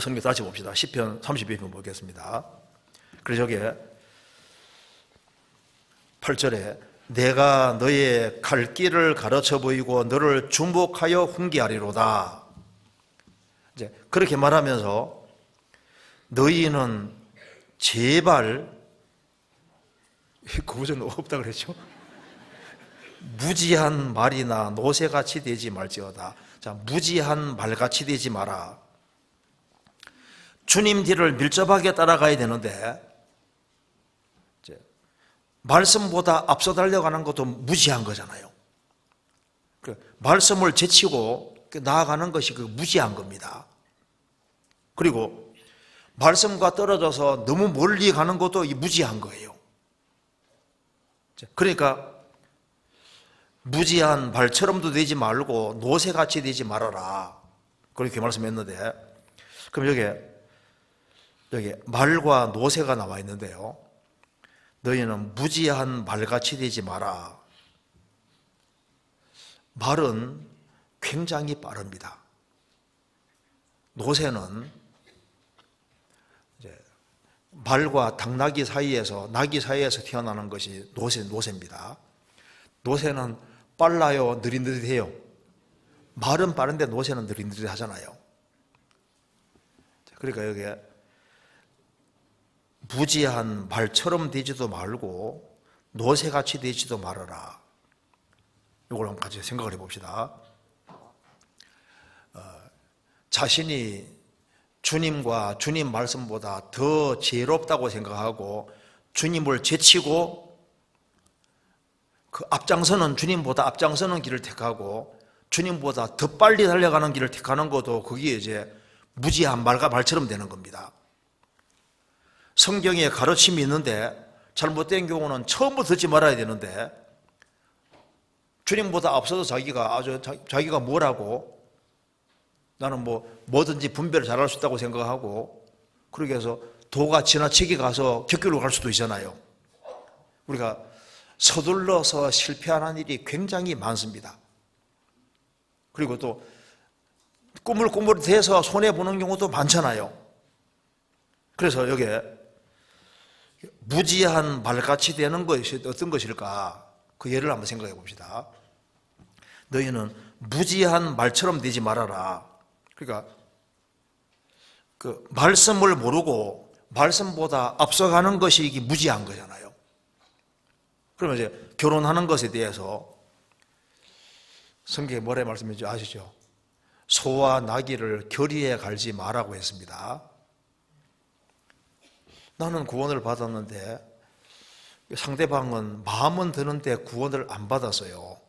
성경 다시 봅시다. 시편 32편 보겠습니다. 그래서 여기에 8절에 내가 너의 갈 길을 가르쳐 보이고 너를 주목하여 훈계하리로다. 이제 그렇게 말하면서 너희는 제발, 그 구절은 없다 그랬죠? 무지한 말이나 노새같이 되지 말지어다. 자, 무지한 말같이 되지 마라. 주님 뒤를 밀접하게 따라가야 되는데 이제 말씀보다 앞서 달려가는 것도 무지한 거잖아요. 말씀을 제치고 나아가는 것이 그 무지한 겁니다. 그리고 말씀과 떨어져서 너무 멀리 가는 것도 무지한 거예요. 그러니까 무지한 발처럼도 되지 말고 노새같이 되지 말아라. 그렇게 말씀했는데, 그럼 여기 말과 노새가 나와 있는데요. 너희는 무지한 말같이 되지 마라. 말은 굉장히 빠릅니다. 노새는 이제 말과 당나귀 사이에서, 나귀 사이에서 태어나는 것이 노새입니다. 노새는 빨라요, 느릿느릿해요? 말은 빠른데 노새는 느릿느릿 하잖아요. 그러니까 여기에 무지한 말처럼 되지도 말고 노새같이 되지도 말아라. 이걸 한번 같이 생각을 해봅시다. 자신이 주님과 주님 말씀보다 더 지혜롭다고 생각하고 주님을 제치고 그 앞장서는, 주님보다 앞장서는 길을 택하고 주님보다 더 빨리 달려가는 길을 택하는 것도 그게 이제 무지한 말처럼 되는 겁니다. 성경에 가르침이 있는데 잘못된 경우는 처음부터 듣지 말아야 되는데 주님보다 앞서서 자기가 뭐라고 나는 뭐든지 분별을 잘할 수 있다고 생각하고 그렇게 해서 도가 지나치게 가서 격길로 갈 수도 있잖아요. 우리가 서둘러서 실패하는 일이 굉장히 많습니다. 그리고 또 꾸물꾸물해서 손해보는 경우도 많잖아요. 그래서 여기에 무지한 말같이 되는 것이 어떤 것일까? 그 예를 한번 생각해 봅시다. 너희는 무지한 말처럼 되지 말아라. 그러니까 그 말씀을 모르고 말씀보다 앞서가는 것이 이게 무지한 거잖아요. 그러면 이제 결혼하는 것에 대해서 성경에 뭐라 말씀인지 아시죠? 소와 나귀를 결의에 갈지 마라고 했습니다. 나는 구원을 받았는데 상대방은 마음은 드는데 구원을 안 받았어요.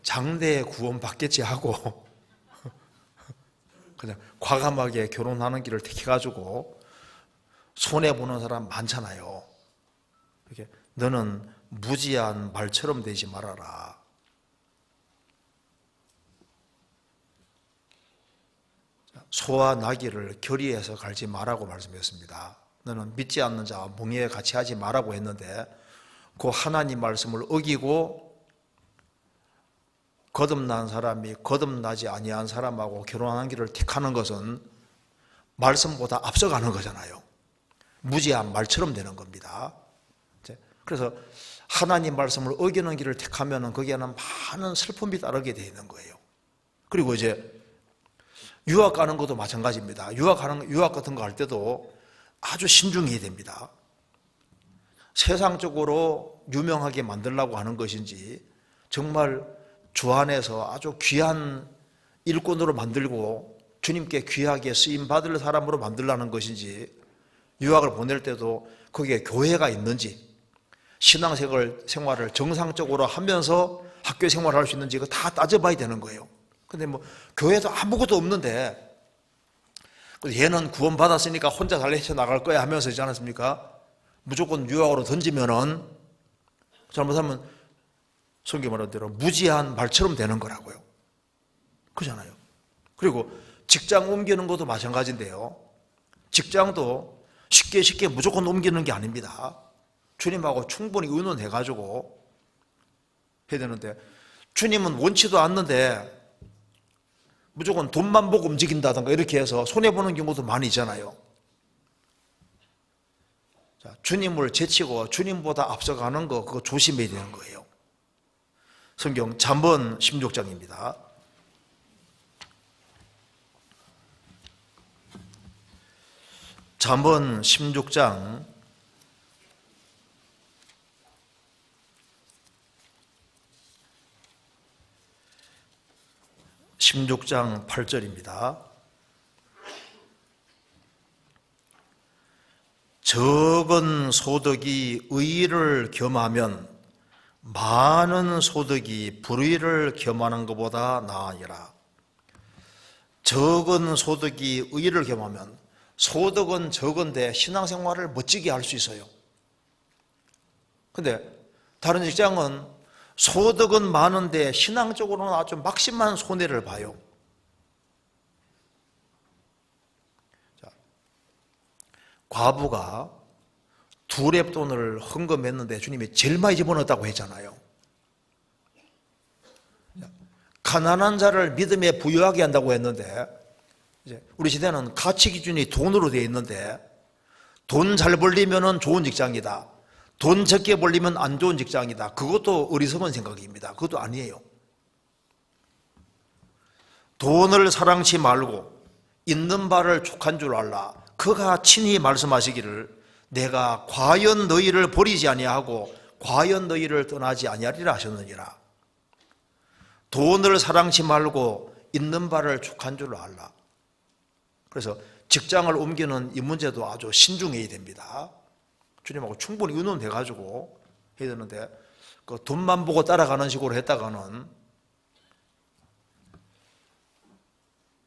장래에 구원 받겠지 하고 그냥 과감하게 결혼하는 길을 택해가지고 손해보는 사람 많잖아요. 이렇게 너는 무지한 말처럼 되지 말아라. 소와 나귀를 결의해서 갈지 마라고 말씀했습니다. 너는 믿지 않는 자와 몽해에 같이 하지 마라고 했는데 그 하나님 말씀을 어기고 거듭난 사람이 거듭나지 아니한 사람하고 결혼하는 길을 택하는 것은 말씀보다 앞서가는 거잖아요. 무지한 말처럼 되는 겁니다. 그래서 하나님 말씀을 어기는 길을 택하면 거기에는 많은 슬픔이 따르게 되어 있는 거예요. 그리고 이제 유학 가는 것도 마찬가지입니다. 유학 같은 거 할 때도 아주 신중해야 됩니다. 세상적으로 유명하게 만들려고 하는 것인지 정말 주 안에서 아주 귀한 일꾼으로 만들고 주님께 귀하게 쓰임받을 사람으로 만들려는 것인지 유학을 보낼 때도 거기에 교회가 있는지 신앙생활을 정상적으로 하면서 학교 생활을 할 수 있는지 이거 다 따져봐야 되는 거예요. 근데 교회도 아무것도 없는데 얘는 구원받았으니까 혼자 잘 헤쳐나갈 거야 하면서 있지 않았습니까? 무조건 유학으로 던지면은 잘못하면 성경 말한 대로 무지한 말처럼 되는 거라고요. 그렇잖아요. 그리고 직장 옮기는 것도 마찬가지인데요. 직장도 쉽게 무조건 옮기는 게 아닙니다. 주님하고 충분히 의논해가지고 해야 되는데 주님은 원치도 않는데 무조건 돈만 보고 움직인다든가 이렇게 해서 손해보는 경우도 많이 있잖아요. 자, 주님을 제치고 주님보다 앞서가는 거, 그거 조심해야 되는 거예요. 성경 잠언 16장입니다. 잠언 16장 8절입니다. 적은 소득이 의의를 겸하면 많은 소득이 불의를 겸하는 것보다 나으니라. 적은 소득이 의의를 겸하면, 소득은 적은데 신앙생활을 멋지게 할 수 있어요. 근데 다른 직장은 소득은 많은데 신앙적으로는 아주 막심한 손해를 봐요. 자, 과부가 두 렙돈을 헌금했는데 주님이 제일 많이 집어넣었다고 했잖아요. 가난한 자를 믿음에 부유하게 한다고 했는데, 이제 우리 시대는 가치 기준이 돈으로 되어 있는데, 돈 잘 벌리면 좋은 직장이다, 돈 적게 벌리면 안 좋은 직장이다, 그것도 어리석은 생각입니다. 그것도 아니에요. 돈을 사랑치 말고 있는 바를 족한 줄 알라. 그가 친히 말씀하시기를 내가 과연 너희를 버리지 아니하고 과연 너희를 떠나지 아니하리라 하셨느니라. 돈을 사랑치 말고 있는 바를 족한 줄 알라. 그래서 직장을 옮기는 이 문제도 아주 신중해야 됩니다. 주님하고 충분히 의논돼가지고 해야 되는데, 그 돈만 보고 따라가는 식으로 했다가는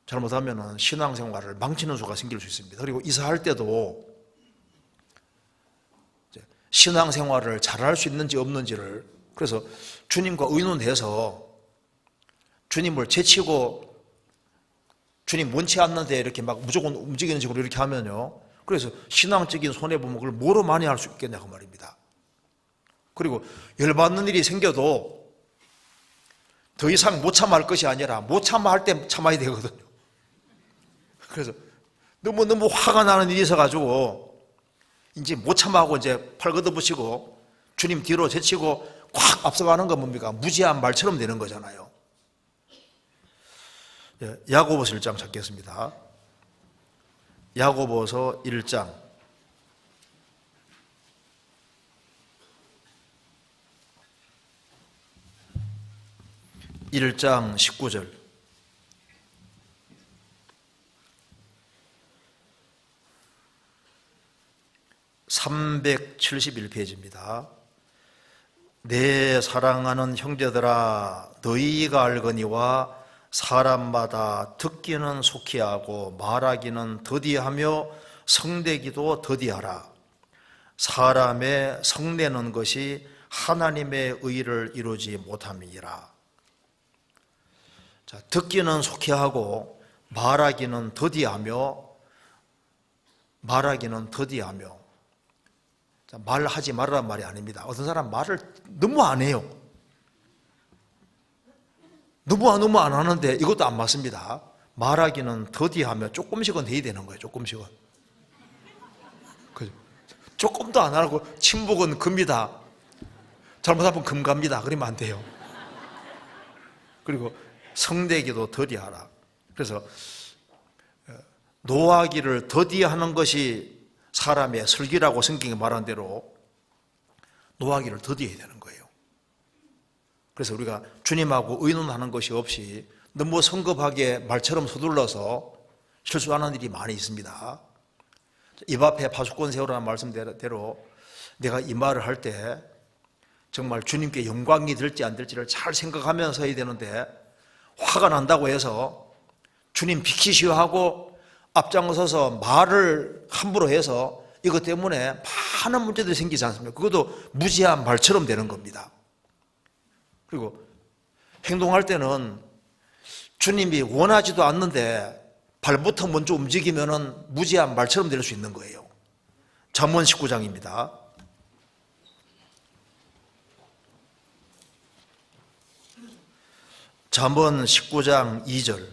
잘못하면 신앙생활을 망치는 수가 생길 수 있습니다. 그리고 이사할 때도 신앙생활을 잘할 수 있는지 없는지를, 그래서 주님과 의논해서 주님을 제치고 주님 원치 않는데 이렇게 막 무조건 움직이는 식으로 이렇게 하면요, 그래서 신앙적인 손해보면 그걸 뭐로 많이 할 수 있겠냐 그 말입니다. 그리고 열받는 일이 생겨도 더 이상 못 참아할 것이 아니라 못 참아 할 때 참아야 되거든요. 그래서 너무 화가 나는 일이 있어가지고 이제 못 참아하고 이제 팔 걷어붙이고 주님 뒤로 제치고 콱 앞서가는 건 뭡니까? 무지한 말처럼 되는 거잖아요. 야고보서 1장 찾겠습니다. 야고보서 1장 19절. (371페이지입니다) 내 사랑하는 형제들아, 너희가 알거니와 사람마다 듣기는 속히 하고 말하기는 더디하며 성내기도 더디하라. 사람의 성내는 것이 하나님의 의를 이루지 못함이니라. 자, 듣기는 속히 하고 말하기는 더디하며, 자, 말하지 말라는 말이 아닙니다. 어떤 사람 말을 너무 안 해요. 너무 안 하는데 이것도 안 맞습니다. 말하기는 더디하며 조금씩은 해야 되는 거예요. 조금씩은. 조금도 안 하고 침묵은 금이다, 잘못하면 금갑니다, 그러면 안 돼요. 그리고 성내기도 더디하라. 그래서 노하기를 더디하는 것이 사람의 슬기라고 성경이 말한 대로 노하기를 더디해야 되는 거예요. 그래서 우리가 주님하고 의논하는 것이 없이 너무 성급하게 말처럼 서둘러서 실수하는 일이 많이 있습니다. 입 앞에 파수꾼 세우라는 말씀대로 내가 이 말을 할 때 정말 주님께 영광이 될지 안 될지를 잘 생각하면서 해야 되는데, 화가 난다고 해서 주님 비키시오 하고 앞장서서 말을 함부로 해서 이것 때문에 많은 문제들이 생기지 않습니까? 그것도 무지한 말처럼 되는 겁니다. 그리고 행동할 때는 주님이 원하지도 않는데 발부터 먼저 움직이면 무지한 말처럼 될 수 있는 거예요. 잠언 19장입니다. 잠언 19장 2절.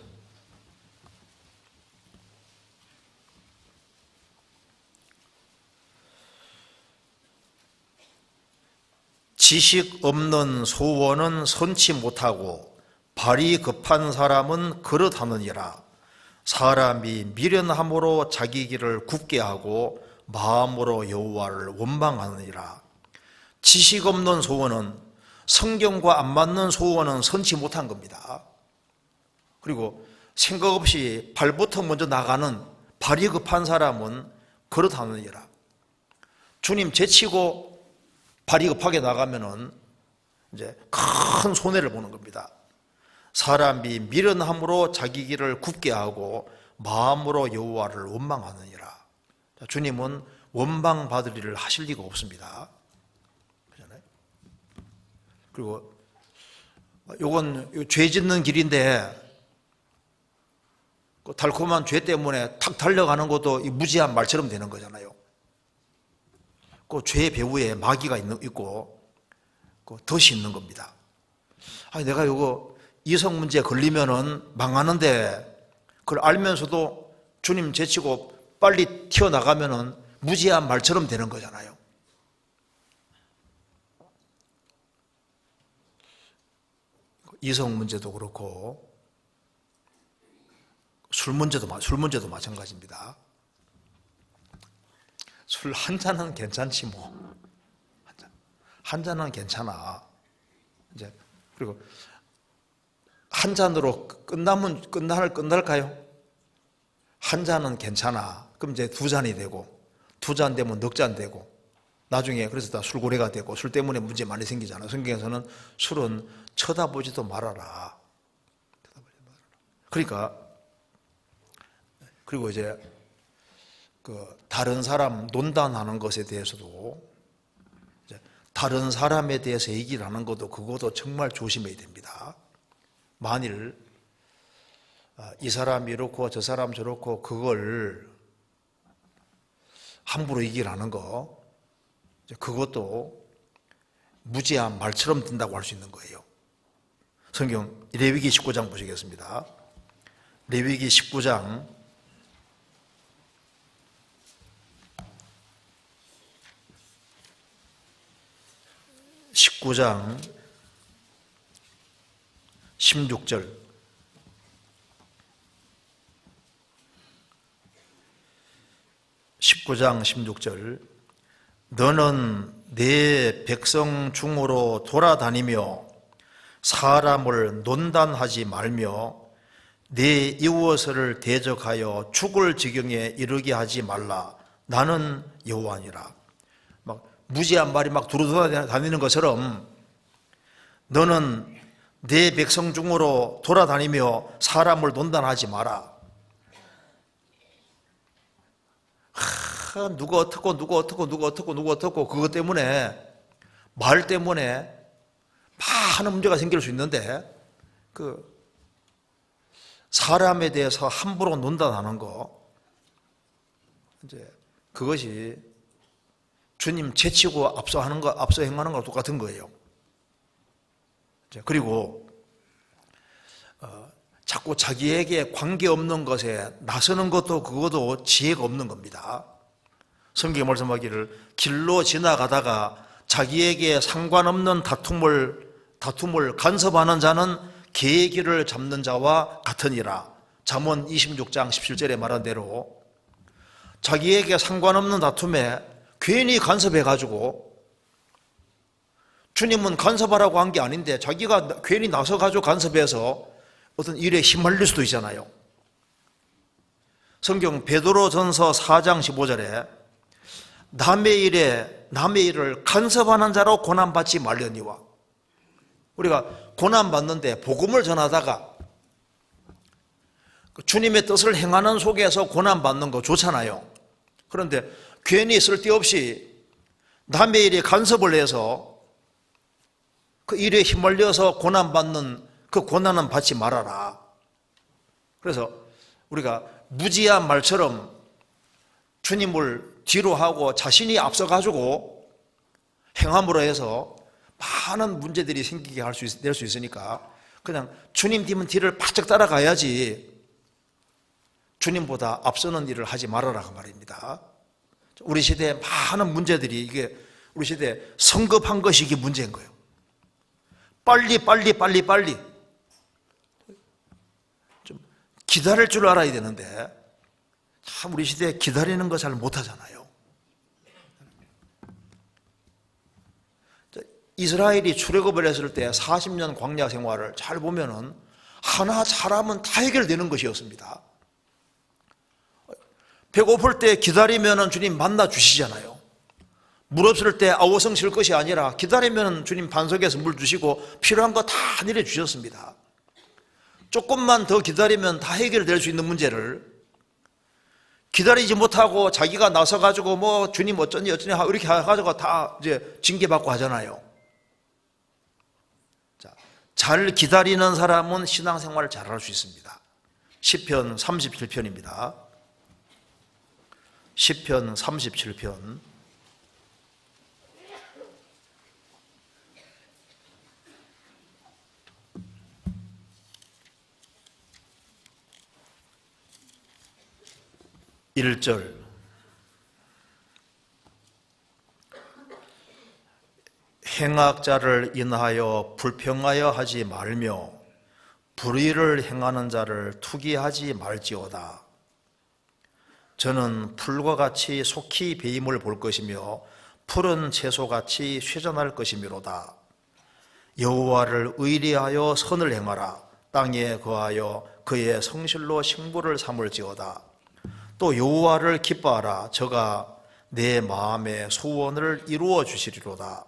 지식 없는 소원은 선치 못하고 발이 급한 사람은 그릇하느니라. 사람이 미련함으로 자기 길을 굽게 하고 마음으로 여호와를 원망하느니라. 지식 없는 소원은, 성경과 안 맞는 소원은 선치 못한 겁니다. 그리고 생각 없이 발부터 먼저 나가는 발이 급한 사람은 그릇하느니라. 주님 제치고 발이 급하게 나가면은 이제 큰 손해를 보는 겁니다. 사람이 미련함으로 자기 길을 굽게 하고 마음으로 여호와를 원망하느니라. 주님은 원망받을 일을 하실 리가 없습니다. 그렇잖아요? 그리고 요건 죄 짓는 길인데 그 달콤한 죄 때문에 탁 달려가는 것도 무지한 말처럼 되는 거잖아요. 그 죄의 배후에 마귀가 있고 그 덫이 있는 겁니다. 아니 내가 요거 이성 문제에 걸리면은 망하는데 그걸 알면서도 주님 제치고 빨리 튀어나가면은 무지한 말처럼 되는 거잖아요. 이성 문제도 그렇고 술 문제도 마찬가지입니다. 술 한 잔은 괜찮지 뭐. 한 잔은 괜찮아. 이제 그리고 한 잔으로 끝날까요? 한 잔은 괜찮아. 그럼 이제 두 잔이 되고, 두 잔 되면 넉 잔 되고, 나중에 그래서 다 술고래가 되고, 술 때문에 문제 많이 생기잖아요. 성경에서는 술은 쳐다보지도 말아라. 그러니까 그리고 이제 그 다른 사람 논단하는 것에 대해서도 이제 다른 사람에 대해서 얘기를 하는 것도 그것도 정말 조심해야 됩니다. 만일 이 사람이 이렇고 저 사람 저렇고 그걸 함부로 얘기를 하는 거 그것도 무지한 말처럼 든다고 할 수 있는 거예요. 성경 레위기 19장 보시겠습니다. 레위기 19장 16절 19장 16절 너는 내 백성 중으로 돌아다니며 사람을 논단하지 말며 내 이웃을 대적하여 죽을 지경에 이르게 하지 말라. 나는 여호와니라. 막 무지한 말이 막 두루다니는 것처럼 너는 내 백성 중으로 돌아다니며 사람을 논단하지 마라. 누가 어떻고 그것 때문에 말 때문에 많은 문제가 생길 수 있는데 그 사람에 대해서 함부로 논단하는 거 이제 그것이 주님 제치고 앞서 행하는 거랑 똑같은 거예요. 그리고 자꾸 자기에게 관계없는 것에 나서는 것도 그것도 지혜가 없는 겁니다. 성경에 말씀하기를 길로 지나가다가 자기에게 상관없는 다툼을 간섭하는 자는 개의 길을 잡는 자와 같으니라. 잠언 26장 17절에 말한 대로 자기에게 상관없는 다툼에 괜히 간섭해가지고 주님은 간섭하라고 한 게 아닌데 자기가 괜히 나서가지고 간섭해서 어떤 일에 휘말릴 수도 있잖아요. 성경 베드로전서 4장 15절에 남의 일을 간섭하는 자로 고난받지 말려니와. 우리가 고난받는데 복음을 전하다가 주님의 뜻을 행하는 속에서 고난받는 거 좋잖아요. 그런데 괜히 쓸데없이 남의 일에 간섭을 해서 그 일에 휘말려서 고난받는 그 고난은 받지 말아라. 그래서 우리가 무지한 말처럼 주님을 뒤로 하고 자신이 앞서가지고 행함으로 해서 많은 문제들이 생기게 될 수 있으니까 그냥 주님 뒤를 바짝 따라가야지 주님보다 앞서는 일을 하지 말아라 그 말입니다. 우리 시대에 많은 문제들이 이게 우리 시대에 성급한 것이 이게 문제인 거예요. 빨리 좀 기다릴 줄 알아야 되는데 참 우리 시대에 기다리는 거 잘 못하잖아요. 이스라엘이 출애굽을 했을 때 40년 광야 생활을 잘 보면은 하나 잘하면 다 해결되는 것이었습니다. 배고플 때 기다리면은 주님 만나 주시잖아요. 물 없을 때 아우성 칠 것이 아니라 기다리면은 주님 반석에서 물 주시고 필요한 거 다 내려 주셨습니다. 조금만 더 기다리면 다 해결될 수 있는 문제를 기다리지 못하고 자기가 나서 가지고 뭐 주님 어쩌니 이렇게 해가지고 다 이제 징계받고 하잖아요. 잘 기다리는 사람은 신앙생활을 잘할 수 있습니다. 시편 37편입니다. 시편 37편 1절 행악자를 인하여 불평하여 하지 말며 불의를 행하는 자를 투기하지 말지어다. 저는 풀과 같이 속히 배임을 볼 것이며 푸른 채소같이 쇠잔할 것이미로다. 여호와를 의리하여 선을 행하라. 땅에 거하여 그의 성실로 식물을 삼을지어다. 또 여호와를 기뻐하라. 저가 내 마음의 소원을 이루어 주시리로다.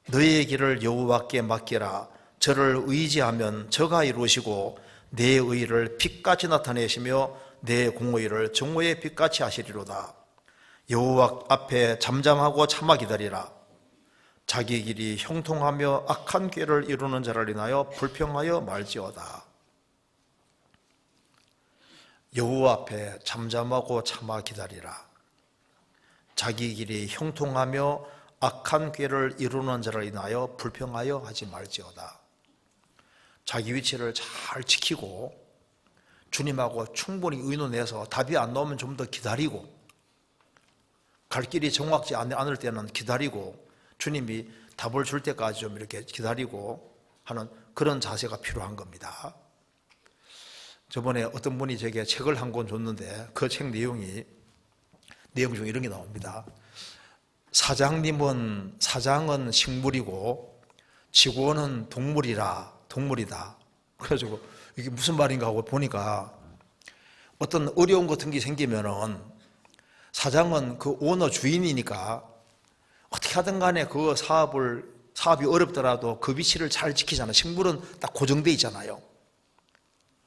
너의 길을 여호와께 맡기라. 저를 의지하면 저가 이루시고 내 의를 빛같이 나타내시며 내 공의를 정오의 빛같이 하시리로다. 여호와 앞에 잠잠하고 참아 기다리라. 자기 길이 형통하며 악한 꾀를 이루는 자를 인하여 불평하여 말지어다. 여호와 앞에 잠잠하고 참아 기다리라. 자기 길이 형통하며 악한 꾀를 이루는 자를 인하여 불평하여 하지 말지어다. 자기 위치를 잘 지키고 주님하고 충분히 의논해서 답이 안 나오면 좀 더 기다리고 갈 길이 정확지 않을 때는 기다리고 주님이 답을 줄 때까지 좀 이렇게 기다리고 하는 그런 자세가 필요한 겁니다. 저번에 어떤 분이 제게 책을 한 권 줬는데 그 책 내용 중에 이런 게 나옵니다. 사장은 식물이고 직원은 동물이다. 그래가지고 이게 무슨 말인가 하고 보니까 어떤 어려움 같은 게 생기면은 사장은 그 오너 주인이니까 어떻게 하든 간에 그 사업이 어렵더라도 그 위치를 잘 지키잖아요. 식물은 딱 고정돼 있잖아요.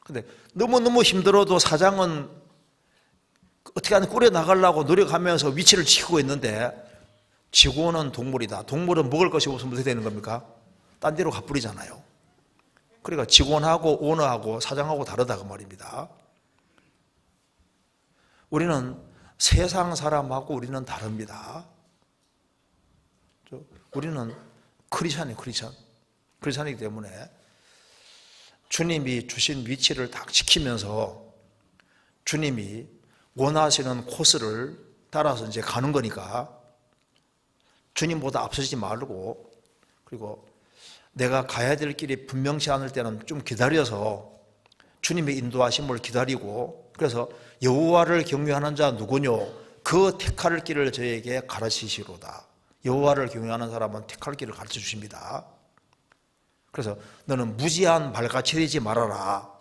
근데 너무너무 힘들어도 사장은 어떻게 하든 꾸려 나가려고 노력하면서 위치를 지키고 있는데 직원은 동물이다. 동물은 먹을 것이 없으면 어떻게 되는 겁니까? 딴 데로 가버리잖아요. 그러니까 직원하고 오너하고 사장하고 다르다 그 말입니다. 우리는 세상 사람하고 우리는 다릅니다. 우리는 크리스찬이기 때문에 주님이 주신 위치를 딱 지키면서 주님이 원하시는 코스를 따라서 이제 가는 거니까 주님보다 앞서지 말고, 그리고 내가 가야 될 길이 분명치 않을 때는 좀 기다려서 주님의 인도하심을 기다리고, 그래서 여호와를 경외하는 자 누구뇨? 그 택할 길을 저에게 가르치시로다. 여호와를 경외하는 사람은 택할 길을 가르쳐 주십니다. 그래서 너는 무지한 발같이 되지 말아라.